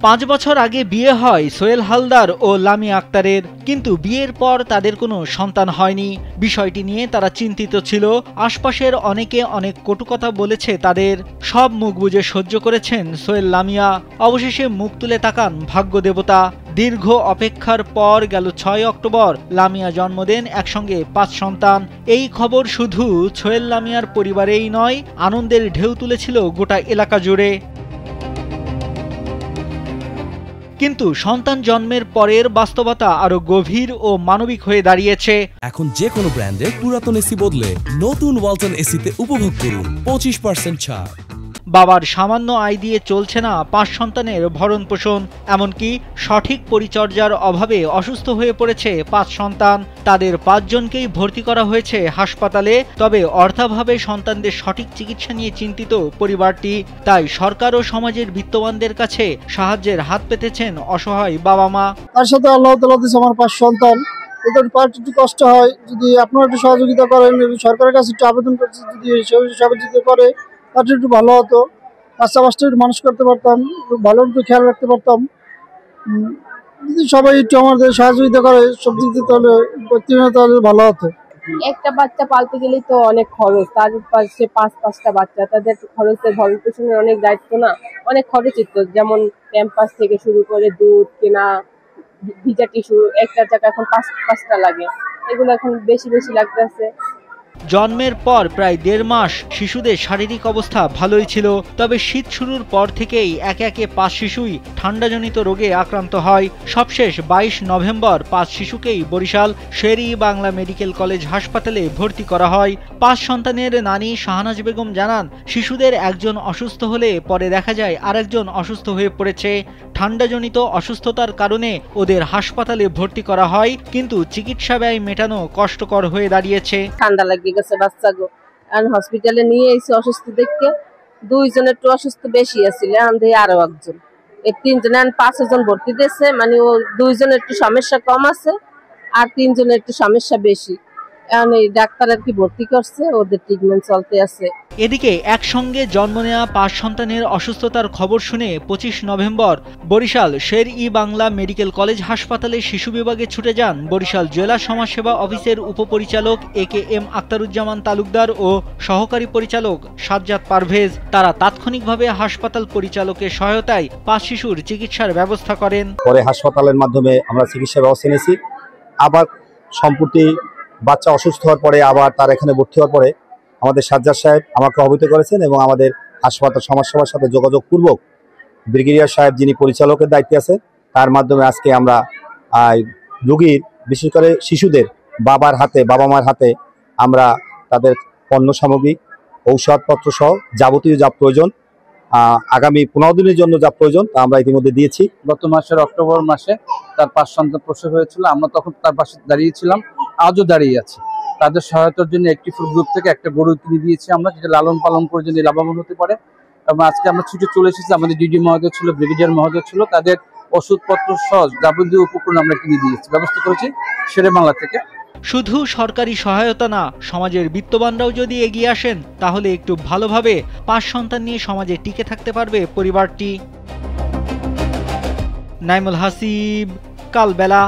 5 বছর আগে বিয়ে হয় সোহেল হালদার ও লামিয়া আক্তারের, কিন্তু বিয়ের পর তাদের কোনো সন্তান হয়নি। বিষয়টি নিয়ে তারা চিন্তিত ছিল। আশপাশের অনেকে অনেক কটু কথা বলেছে তাদের, সব মুখ বুজে সহ্য করেছেন সোহেল লামিয়া। অবশেষে মুখ তুলে তাকান ভাগ্য দেবতা। দীর্ঘ অপেক্ষার পর গেল 6 অক্টোবর লামিয়া জন্ম দেন একসঙ্গে 5 সন্তান। এই খবর শুধু সোহেল লামিয়ার পরিবারেই নয়, আনন্দের ঢেউ তুলেছিল গোটা এলাকা জুড়ে। কিন্তু সন্তান জন্মের পরের বাস্তবতা আরো গভীর ও মানবিক হয়ে দাঁড়িয়েছে। এখন যে কোনো ব্র্যান্ডের পুরাতন এসি বদলে নতুন ওয়ালটন এসিতে উপভোগ করুন 25% ছাড়। বাবার সামান্য আয় দিয়ে চলছে না 5 সন্তানের ভরণ পোষণ, এমনকি সঠিক পরিচর্যার অভাবে অসুস্থ হয়ে পড়েছে 5 সন্তান। তাদের 5 জনকেই ভর্তি করা হয়েছে হাসপাতালে। তবে অর্থাভাবে সন্তানদের সঠিক চিকিৎসা নিয়ে চিন্তিত পরিবারটি। তাই সরকার ও সমাজের বিত্তবানদের কাছে সাহায্যের হাত পেতেছেন অসহায় বাবা মা। তার সাথে আল্লাহ তাআলা দিয়েছে আমার 5 সন্তান, এদের পাঠ একটু কষ্ট হয়। যদি আপনারা একটু সহযোগিতা করেন, সরকারের কাছে একটু আবেদন করছি, যদি সহযোগিতা করে তাহলে একটু ভালো হতো। বাচ্চা একটু মানুষ করতে পারতাম, ভালো একটু খেয়াল রাখতে পারতাম। যদি সবাই একটু আমাদের সহযোগিতা করে সব দিক দিয়ে তাহলে ভালো হতো। একটা বাচ্চা পালতে গেলেই তো অনেক খরচ, তার পাশে 5-5টা বাচ্চা, তাদের খরচের ভরণ পোষণের অনেক দায়িত্ব না, অনেক খরচিত। যেমন ক্যাম্পাস থেকে শুরু করে দুধ কেনা, ভিজা টিস্যু, একটা জায়গা এখন 5-5টা লাগে, এগুলো এখন বেশি লাগতেছে। জন্মের পর প্রায় 1.5 মাস শিশুদের শারীরিক অবস্থা ভালোই ছিল। তবে শীত শুরুর পর থেকেই একে একে 5 শিশুই ঠান্ডাজনিত রোগে আক্রান্ত হয়। সবশেষ 22 নভেম্বর 5 শিশুকেই বরিশাল শের-ই-বাংলা মেডিকেল কলেজ হাসপাতালে ভর্তি করা হয়। 5 সন্তানের নানী শাহনাজ বেগম জানান, শিশুদের একজন অসুস্থ হলে পরে দেখা যায় আরেকজন অসুস্থ হয়ে পড়েছে। ঠান্ডাজনিত অসুস্থতার কারণে ওদের হাসপাতালে ভর্তি করা হয়, কিন্তু চিকিৎসা ব্যয় মেটানো কষ্টকর হয়ে দাঁড়িয়েছে। ঠান্ডা লাগিয়ে গেছে বাচ্চাগো, আর হসপিটালে নিয়ে এসে অসুস্থ দেখে 2 জন একটু অসুস্থ বেশি আছিল, আরো একজন, এই 3 জন 5 জন ভর্তি দিয়েছে। মানে ও 2 জনের একটু সমস্যা কম আছে আর 3 জনের একটু সমস্যা বেশি। এখন এই ডাক্তার আর কি ভর্তি করছে, ওদের ট্রিটমেন্ট চলতে আছে। এদিকে একসঙ্গে জন্ম নেওয়া 5 সন্তানের অসুস্থতার খবর শুনে 25 November Barishal Sher-e-Bangla medical college হাসপাতালে শিশু বিভাগে ছুটে যান বরিশাল জেলা সমাজসেবা অফিসের উপপরিচালক AKM আখতারুজ্জামান তালুকদার ও সহকারী পরিচালক সাজ্জাদ পারভেজ। তারা তাৎক্ষণিকভাবে হাসপাতাল পরিচালকের সহায়তায় 5 শিশুর চিকিৎসার ব্যবস্থা করেন। পরে হাসপাতালের মাধ্যমে আমরা চিকিৎসা ব্যবস্থা নিয়েছি। আবার সম্প্রতি বাচ্চা অসুস্থ হওয়ার পরে আবার তার এখানে ভর্তি হওয়ার পরে আমাদের সাজ্জাদ সাহেব আমাকে অবহিত করেছেন এবং আমাদের হাসপাতাল সমাজসেবার সাথে যোগাযোগ পূর্বক ব্রিগেডিয়ার সাহেব যিনি পরিচালকের দায়িত্বে আছে, তার মাধ্যমে আজকে আমরা রোগীর, বিশেষ করে শিশুদের বাবা মার হাতে আমরা তাদের পণ্য সামগ্রী, ঔষধপত্র সহ যাবতীয় যা প্রয়োজন, আগামী 15 দিনের জন্য যা প্রয়োজন তা আমরা ইতিমধ্যে দিয়েছি। গত মাসের অক্টোবর মাসে তার 5 সন্তান প্রসব হয়েছিল। আমরা তখন তার পাশে দাঁড়িয়েছিলাম, আজও দাঁড়িয়ে আছি। তাদের সহায়তার জন্য একটি ফুড গ্রুপ থেকে একটা গরু কিনে দিয়েছি আমরা, যেটা লালন পালন করে যদি লাভবান হতে পারে। এবং আজকে আমরা ছুটে চলে এসেছি, আমাদের ডিডি মহোদয় ছিল, ব্রিগেডিয়ার মহোদয় ছিল, তাদের ওষুধপত্র সহ যাবতীয় উপকরণ আমরা কিনে দিয়েছি, ব্যবস্থা করেছি শের-ই-বাংলা থেকে। শুধু সরকারি সহায়তা না, সমাজের বিত্তবানরাও যদি এগিয়ে আসেন তাহলে একটু ভালোভাবে 5 সন্তান নিয়ে সমাজে টিকে থাকতে পারবে পরিবারটি। নাইমুল হাসিব, কালবেলা।